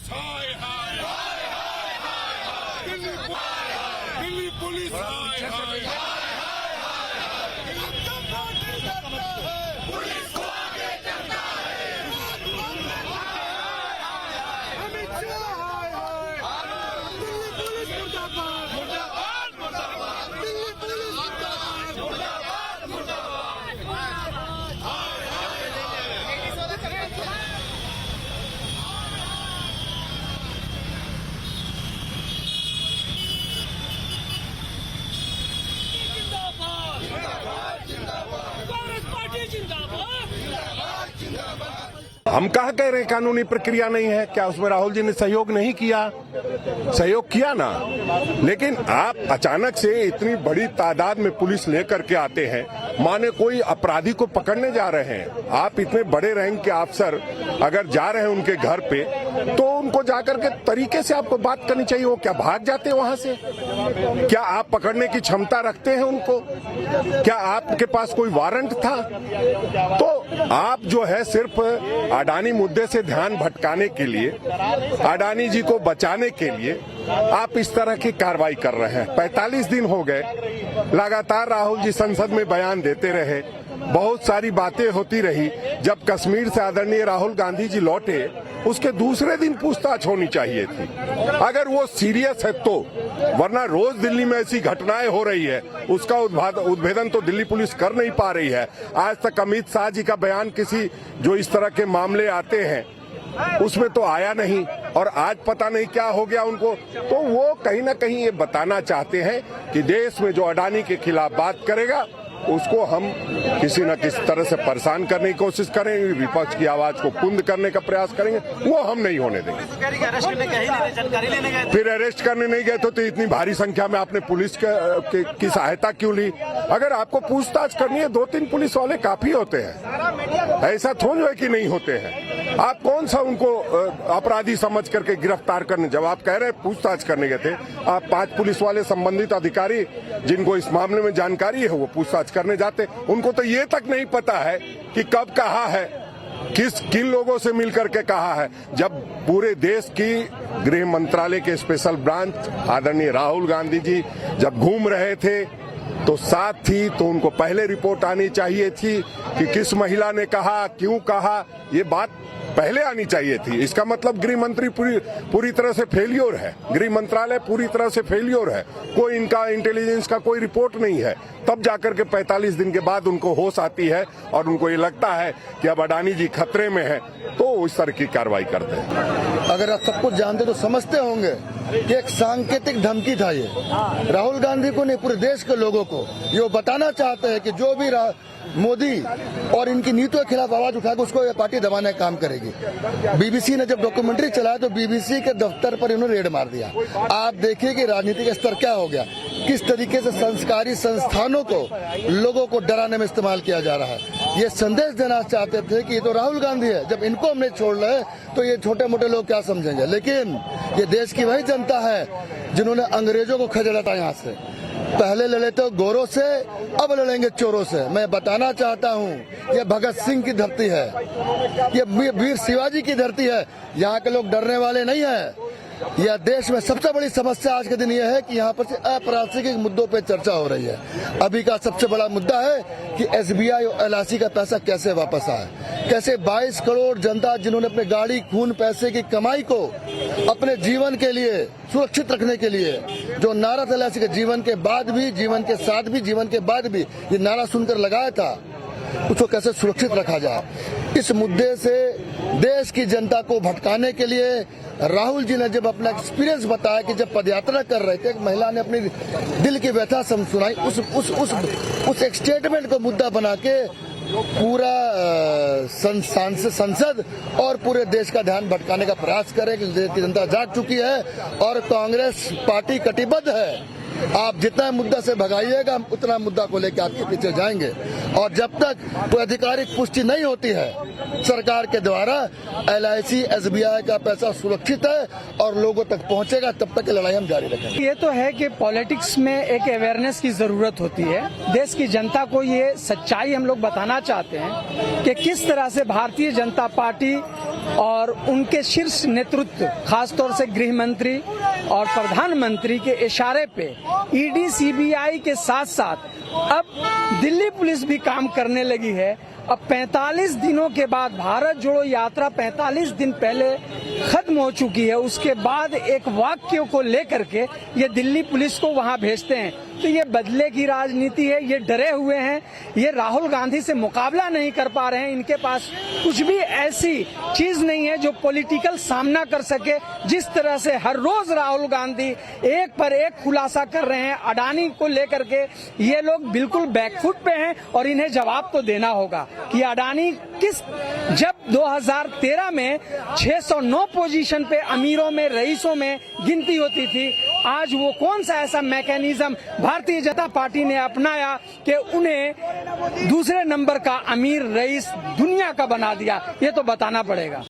Police हाय हाय हाय हाय हाय Delhi police हाय हाय police को आगे चलता है अमित शाह हाय हाय दिल्ली पुलिस मुर्दाबाद मुर्दाबाद मुर्दाबाद दिल्ली पुलिस मुर्दाबाद मुर्दाबाद मुर्दाबाद हम कहा कह रहे हैं कानूनी प्रक्रिया नहीं है, क्या उसमें राहुल जी ने सहयोग नहीं किया? सहयोग किया ना, लेकिन आप अचानक से इतनी बड़ी तादाद में पुलिस लेकर के आते हैं, माने कोई अपराधी को पकड़ने जा रहे हैं। आप इतने बड़े रैंक के अफसर अगर जा रहे हैं उनके घर पे, तो उनको जाकर के तरीके से आपको बात करनी चाहिए। वो क्या भाग जाते हैं वहां से? क्या आप पकड़ने की क्षमता रखते हैं उनको? क्या आपके पास कोई वारंट था? तो आप जो है सिर्फ अडानी मुद्दे से ध्यान भटकाने के लिए, अडानी जी को बचाने के लिए आप इस तरह की कार्रवाई कर रहे हैं। 45 दिन हो गए, लगातार राहुल जी संसद में बयान देते रहे, बहुत सारी बातें होती रही। जब कश्मीर से आदरणीय राहुल गांधी जी लौटे, उसके दूसरे दिन पूछताछ होनी चाहिए थी, अगर वो सीरियस है तो। वरना रोज दिल्ली में ऐसी घटनाएं हो रही है, उसका उद्भेदन तो दिल्ली पुलिस कर नहीं पा रही है। आज तक अमित शाह जी का बयान किसी जो इस तरह के मामले आते हैं उसमें तो आया नहीं, और आज पता नहीं क्या हो गया उनको। तो वो कहीं ना कहीं ये बताना चाहते हैं कि देश में जो अडानी के खिलाफ बात करेगा उसको हम किसी न किसी तरह से परेशान करने की कोशिश करेंगे, विपक्ष की आवाज को कुंद करने का प्रयास करेंगे, वो हम नहीं होने देंगे। फिर अरेस्ट करने नहीं गए तो इतनी भारी संख्या में आपने पुलिस की सहायता क्यों ली? अगर आपको पूछताछ करनी है, 2-3 पुलिस वाले काफी होते हैं, ऐसा थोड़ा है कि नहीं होते हैं। आप कौन सा उनको अपराधी समझ करके गिरफ्तार करने, जब आप कह रहे हैं पूछताछ करने गए थे, आप 5 पुलिस वाले संबंधित अधिकारी जिनको इस मामले में जानकारी है वो पूछताछ करने जाते, उनको तो ये तक नहीं पता है कि कब कहा है, किन लोगों से मिलकर के कहा है। जब पूरे देश की गृह मंत्रालय के स्पेशल ब्रांच आदरणीय राहुल गांधी जी जब घूम रहे थे तो साथ थी, तो उनको पहले रिपोर्ट आनी चाहिए थी कि किस महिला ने कहा, क्यों कहा, ये बात पहले आनी चाहिए थी। इसका मतलब गृह मंत्री पूरी तरह से फेलियर है, गृह मंत्रालय पूरी तरह से फेलियर है, कोई इनका इंटेलिजेंस का कोई रिपोर्ट नहीं है। तब जाकर के 45 दिन के बाद उनको होश आती है और उनको ये लगता है कि अब अडानी जी खतरे में है, तो इस तरह की कार्रवाई करते हैं। अगर आप सब कुछ जानते तो समझते होंगे कि एक सांकेतिक धमकी था ये, राहुल गांधी को नहीं पूरे देश के लोगों को ये बताना चाहते हैं कि जो भी मोदी और इनकी नीतियों के खिलाफ आवाज उठाकर उसको ये पार्टी दबाने का काम करेगी। बीबीसी ने जब डॉक्यूमेंट्री चलाया तो बीबीसी के दफ्तर पर इन्होंने रेड मार दिया। आप देखिए कि राजनीतिक स्तर क्या हो गया, किस तरीके से संस्कारी संस्थानों को लोगों को डराने में इस्तेमाल किया जा रहा है। ये संदेश देना चाहते थे कि ये तो राहुल गांधी है, जब इनको हम नहीं छोड़ रहे तो ये छोटे मोटे लोग क्या समझेंगे। लेकिन ये देश की वही जनता है जिन्होंने अंग्रेजों को खदेड़ा था यहाँ से। पहले लड़े तो गोरों से, अब लड़ेंगे चोरों से। मैं बताना चाहता हूँ ये भगत सिंह की धरती है, ये वीर शिवाजी की धरती है, यहाँ के लोग डरने वाले नहीं है। यह देश में सबसे बड़ी समस्या आज के दिन यह है कि यहाँ पर से अप्रासंगिक मुद्दों पे चर्चा हो रही है। अभी का सबसे बड़ा मुद्दा है कि SBI और LIC का पैसा कैसे वापस आए, कैसे 22 करोड़ जनता जिन्होंने अपने गाड़ी खून पैसे की कमाई को अपने जीवन के लिए सुरक्षित रखने के लिए जो नारा था LIC के जीवन के बाद भी, जीवन के साथ भी, जीवन के बाद भी ये नारा सुनकर लगाया था, उसको कैसे सुरक्षित रखा जाए। इस मुद्दे से देश की जनता को भटकाने के लिए राहुल जी ने जब अपना एक्सपीरियंस बताया कि जब पदयात्रा कर रहे थे एक महिला ने अपनी दिल की व्यथा सुनाई, उस एक स्टेटमेंट को मुद्दा बना के पूरा संसद और पूरे देश का ध्यान भटकाने का प्रयास करे कि देश की जनता जाग चुकी है और कांग्रेस पार्टी कटिबद्ध है। आप जितना मुद्दा से भगाइएगा हम उतना मुद्दा को लेकर आपके पीछे जाएंगे, और जब तक कोई आधिकारिक पुष्टि नहीं होती है सरकार के द्वारा LIC SBI का पैसा सुरक्षित है और लोगों तक पहुंचेगा, तब तक लड़ाई हम जारी रखेंगे। ये तो है कि पॉलिटिक्स में एक अवेयरनेस की जरूरत होती है। देश की जनता को ये सच्चाई हम लोग बताना चाहते हैं कि किस तरह से भारतीय जनता पार्टी और उनके शीर्ष नेतृत्व खासतौर से गृह मंत्री और प्रधानमंत्री के इशारे पे ईडी सीबीआई के साथ साथ अब दिल्ली पुलिस भी काम करने लगी है। अब 45 दिनों के बाद भारत जोड़ो यात्रा 45 दिन पहले खत्म हो चुकी है, उसके बाद एक वाक्य को लेकर के ये दिल्ली पुलिस को वहां भेजते हैं। तो ये बदले की राजनीति है, ये डरे हुए हैं, ये राहुल गांधी से मुकाबला नहीं कर पा रहे हैं, इनके पास कुछ भी ऐसी चीज नहीं है जो पॉलिटिकल सामना कर सके। जिस तरह से हर रोज राहुल गांधी एक पर एक खुलासा कर रहे हैं अडानी को लेकर के, ये लोग बिल्कुल बैकफुट पे हैं और इन्हें जवाब तो देना होगा कि अडानी जब 2013 में 609 पोजीशन पे अमीरों में रईसों में गिनती होती थी, आज वो कौन सा ऐसा मैकेनिज्म भारतीय जनता पार्टी ने अपनाया कि उन्हें दूसरे नंबर का अमीर रईस दुनिया का बना दिया, ये तो बताना पड़ेगा।